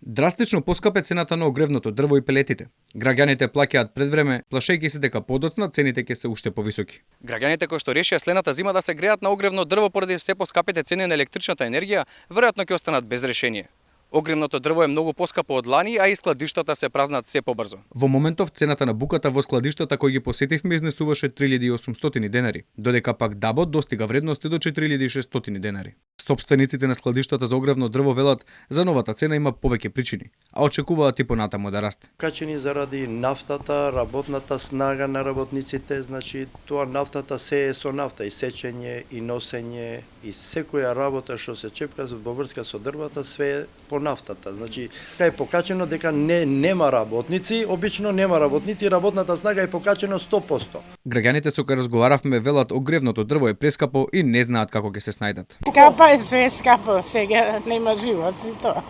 Драстично поскапе цената на огревното дрво и пелетите. Граѓаните плаќаат пред време, плашејќи се дека подоцна цените ќе се уште повисоки. Граѓаните кои што решија следната зима да се греат на огревно дрво поради се поскапите цени на електричната енергија, веројатно ќе останат без решение. Огревното дрво е многу поскапо од лани, а и складиштата се празнат се побрзо. Во моментов цената на буката во складиштата кои ги посетивме изнесуваше 3800 денари, додека пак дабот достига вредности до 4600 денари. Собствениците на складиштата за огревно дрво велат за новата цена има повеќе причини, а очекуваат и понатаму да расте. Качени заради нафтата, работната снага на работниците, значи тоа нафтата се е со нафта, и сечење, и носење, и секоја работа што се чепка во врска со дрвата, све е по нафтата. Значи, е покачено дека нема работници, обично нема работници, работната снага е покачено 100%. Граѓаните со кои разговаравме велат огревното дрво е прескапо и не знаат како ќе се снајдат. Скапа е све скапо, сега нема живот и тоа.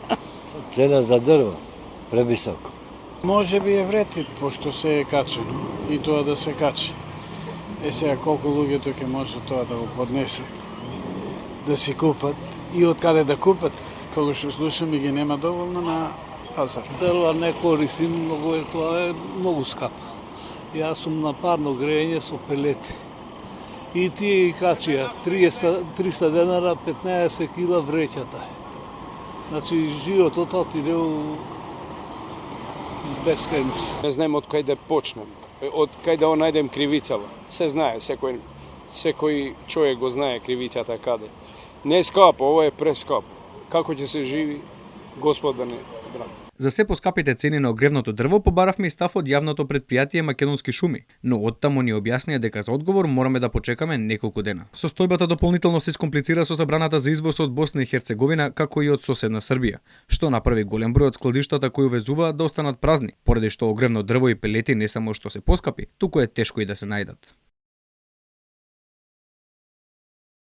Цена за дрво превисоко. Може би е вредит, пошто се е качено и тоа да се качи. Сега колку луѓето ќе може тоа да го поднесат, да си купат и од каде да купат, кога што слушаме ги нема доволно на пазар. Дрва не користим многу, тоа е многу скапо. Јас сум на парно грејење со пелети. И тие качија 300 денара, 15 кила вреќата. Значи животот отиде у бескрајност. Не знаем од кај да почнем, од кај да најдем кривицава. Се знае, секој човек го знае кривицата каде. Не е скапо, ова е прескапо. Како ќе се живи, Господ да не брани. За се поскапите цени на огревното дрво побаравме и став од јавното претпријатие Македонски шуми, но оттаму ни објаснија дека за одговор мораме да почекаме неколку дена. Состојбата дополнително се искомплицира со забраната за извоз од Босна и Херцеговина, како и од соседна Србија, што направи голем број од складиштата кои увезуваат да останат празни, поради што огревно дрво и пелети не само што се поскапи, туку е тешко и да се најдат.